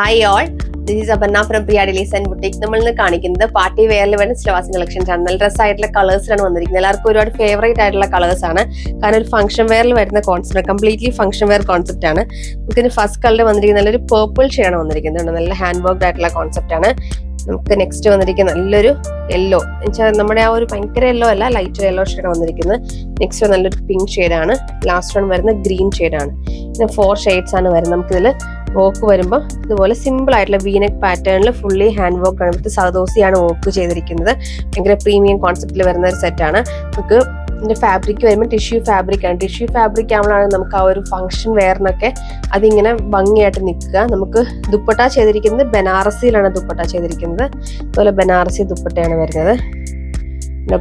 Hi all, this is Aparna from Priya Delis and Boutique. നമ്മൾ ഇന്ന് കാണിക്കുന്നത് party വെയറിൽ വരുന്ന സിലവാസ് കളക്ഷൻസ് ആണ്. നല്ല ഡ്രസ് ആയിട്ടുള്ള കളേഴ്സിലാണ് വന്നിരിക്കുന്നത്. എല്ലാവർക്കും ഒരുപാട് ഫേവറേറ്റ് ആയിട്ടുള്ള കളേഴ്സ് ആണ്. കാരണം ഒരു ഫംഗ്ഷൻ വെയറിൽ വരുന്ന concept completely function ware concept ആണ്. നമുക്കിന് ഫസ്റ്റ് കളർ വന്നിരിക്കുന്നത് നല്ലൊരു പേർപ്പിൾ ഷെയ്ഡാണ് വന്നിരിക്കുന്നത്. നല്ല ഹാൻഡ് വർക്ക്ഡ് ആയിട്ടുള്ള കോൺസെപ്റ്റ് ആണ്. നമുക്ക് നെക്സ്റ്റ് വന്നിരിക്കുന്ന നല്ലൊരു യെല്ലോ എന്നുവെച്ചാൽ നമ്മുടെ ആ ഒരു ഭയങ്കര യെല്ലോ അല്ല, ലൈറ്റ് യെല്ലോ ഷെയ്ഡ് വന്നിരിക്കുന്നത്. നെക്സ്റ്റ് നല്ലൊരു പിങ്ക് ഷെയ്ഡാണ്. ലാസ്റ്റ് വൺ വരുന്ന ഗ്രീൻ ഷെയ്ഡാണ്. പിന്നെ 4 ഷെയ്ഡ്സ് ആണ് വരുന്നത്. നമുക്കിതിൽ വർക്ക് വരുമ്പോൾ ഇതുപോലെ സിമ്പിൾ ആയിട്ടുള്ള വീനെക്ക് പാറ്റേണിൽ ഫുള്ളി ഹാൻഡ് വർക്ക് ആണ്. വിത്ത് സദോസിയാണ് വർക്ക് ചെയ്തിരിക്കുന്നത്. ഭയങ്കര പ്രീമിയം കോൺസെപ്റ്റിൽ വരുന്ന ഒരു സെറ്റാണ്. നമുക്ക് ഇതിന്റെ ഫാബ്രിക് വരുമ്പോൾ ടിഷ്യൂ ഫാബ്രിക് ആണ്. ടിഷ്യൂ ഫാബ്രിക് ആവുമ്പോഴാണ് നമുക്ക് ആ ഒരു ഫംഗ്ഷൻ വെയറിനൊക്കെ അതിങ്ങനെ ഭംഗിയായിട്ട് നിൽക്കുക. നമുക്ക് ദുപ്പട്ട ചെയ്തിരിക്കുന്നത് ബനാറസിയിലാണ് ദുപ്പട്ട ചെയ്തിരിക്കുന്നത്. അതുപോലെ ബനാറസി ദുപ്പട്ടയാണ് വരുന്നത്.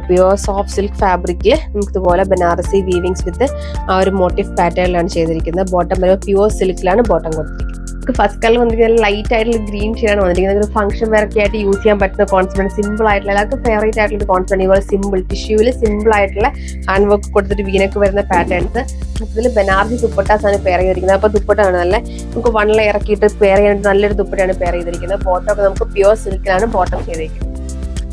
പ്യുവർ സോഫ്റ്റ് സിൽക്ക് ഫാബ്രിക്കിൽ നമുക്ക് ഇതുപോലെ ബനാറസി വീവിങ്സ് വിത്ത് ആ ഒരു മോട്ടീവ് പാറ്റേണിലാണ് ചെയ്തിരിക്കുന്നത്. ബോട്ടം വരുമ്പോൾ പ്യുവർ സിൽക്കിലാണ് ബോട്ടം കൊടുത്തിരിക്കുന്നത്. ഫസ്റ്റ് കളർ വന്നിരിക്കുന്നത് ലൈറ്റ് ആയിട്ടുള്ള ഗ്രീൻ ഷെയ്ഡാണ് വന്നിരിക്കുന്നത്. ഒരു ഫംഗ്ഷൻ വെയറൊക്കെ ആയിട്ട് യൂസ് ചെയ്യാൻ പറ്റുന്ന കോൺസെപ്റ്റ്, സിമ്പിൾ ആയിട്ടുള്ള എല്ലാവർക്കും ഫേവറേറ്റ് ആയിട്ടുള്ള ഒരു കോൺസെപ്റ്റ്. ഇതുപോലെ സിമ്പിൾ ടിഷ്യൂവിൽ സിമ്പിൾ ആയിട്ടുള്ള ഹാൻഡ് വർക്ക് കൊടുത്തിട്ട് വീനൊക്കെ വരുന്ന പാറ്റേൺസ്. ഇതിൽ ബനാറസി ദുപ്പട്ടാസ് ആണ് പെയർ ചെയ്തിരിക്കുന്നത്. അപ്പോൾ ദുപ്പട്ടയാണ് നല്ല നമുക്ക് 1 ലെയർ ഇറക്കിയിട്ട് പെയർ ചെയ്യാൻ നല്ലൊരു ദുപ്പട്ടയാണ് പെയർ ചെയ്തിരിക്കുന്നത്. ബോട്ടം ഒക്കെ നമുക്ക് പ്യുവർ സിൽക്കിലാണ് ബോട്ടം ചെയ്തിരിക്കുന്നത്.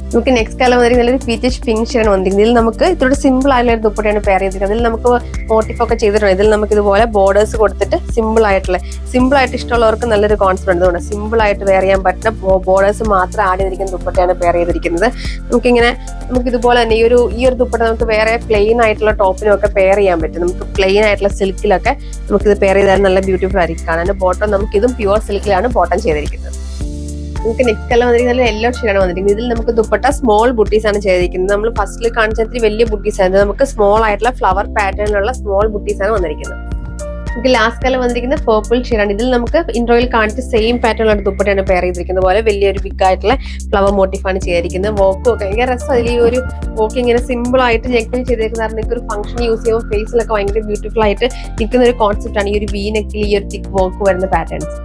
നമുക്ക് നെക്സ്റ്റ് കളർ വന്നിരിക്കുന്നത് നല്ലൊരു പീച്ചിഷ് പിങ്ക് ഷെയ്ഡ് വന്നിരിക്കുന്നത്. ഇതിൽ നമുക്ക് ഇത്രയോട് സിമ്പിൾ ആയിട്ടുള്ള ഒരു ദുപ്പട്ടയാണ് പെയർ ചെയ്തിരിക്കുന്നത്. ഇതിൽ നമുക്ക് മോട്ടീഫ് ഒക്കെ ചെയ്തിട്ടുണ്ട്. ഇതിൽ നമുക്ക് ഇതുപോലെ ബോർഡേഴ്സ് കൊടുത്തിട്ട് സിമ്പിൾ ആയിട്ട് ഇഷ്ടമുള്ളവർക്ക് നല്ലൊരു കോൺസെപ്റ്റ് ഉണ്ട്. സിമ്പിൾ ആയിട്ട് വെയർ ചെയ്യാൻ പറ്റുന്ന ബോർഡേഴ്സ് മാത്രം ആഡ് ചെയ്തിരിക്കുന്ന ദുപ്പട്ടയാണ് പെയർ ചെയ്തിരിക്കുന്നത്. നമുക്ക് ഇതുപോലെ തന്നെ ഈ ഒരു ദുപ്പട്ട നമുക്ക് വേറെ പ്ലെയിൻ ആയിട്ടുള്ള ടോപ്പിനും ഒക്കെ പെയർ ചെയ്യാൻ പറ്റും. നമുക്ക് പ്ലെയിൻ ആയിട്ടുള്ള സിൽക്കിലൊക്കെ നമുക്കിത് പെയർ ചെയ്താൽ നല്ല ബ്യൂട്ടിഫുൾ ആയിരിക്കും കാണാൻ. ബോട്ടം നമുക്ക് ഇതും പ്യുവർ സിൽക്കിലാണ് ബോട്ടം ചെയ്തിരിക്കുന്നത്. നമുക്ക് നെക്സ്റ്റ് കളർ വന്നിരിക്കുന്നത് നല്ല യെല്ലോ ഷെയ്ഡാണ് വന്നിരിക്കുന്നത്. ഇതിൽ നമുക്ക് ദുപ്പട്ട സ്മോൾ ബുട്ടീസ് ആണ് ചെയ്തിരിക്കുന്നത്. നമ്മൾ ഫസ്റ്റിൽ കാണിച്ചതിൽ വലിയ ബുട്ടീസ് ആയിരുന്നു. നമുക്ക് സ്മോൾ ആയിട്ടുള്ള ഫ്ലവർ പാറ്റേണിലുള്ള സ്മോൾ ബുട്ടീസ് ആണ് വന്നിരിക്കുന്നത്. നമുക്ക് ലാസ്റ്റ് കളർ വന്നിരിക്കുന്നത് പേർപ്പിൾ ഷെയ്ഡാണ്. ഇതിൽ നമുക്ക് ഇൻട്രോയിൽ കാണിച്ച സെയിം പാറ്റേണിലുള്ള ദുപ്പട്ടയാണ് പെയർ ചെയ്തിരിക്കുന്നത്. പോലെ വലിയൊരു ബിഗ് ആയിട്ടുള്ള ഫ്ലവർ മോട്ടീഫാണ് ചെയ്തിരിക്കുന്നത്. വോക്കും ഒക്കെ ഭയങ്കര രസം. അതിൽ ഈ ഒരു വോക്ക് ഇങ്ങനെ സിമ്പിൾ ആയിട്ട് നെക്കിൽ ചെയ്തിരിക്കുന്നത്. നിങ്ങൾക്ക് ഒരു ഫംഗ്ഷൻ യൂസ് ചെയ്യുമ്പോൾ ഫേസിലൊക്കെ ഭയങ്കര ബ്യൂട്ടിഫുൾ ആയിട്ട് നിൽക്കുന്ന ഒരു കോൺസെപ്റ്റ് ആണ് ഈ ഒരു വി നെക്കിൽ ഈ ഒരു തിക്ക് വോക്ക് വരുന്ന പാറ്റേൺസ്.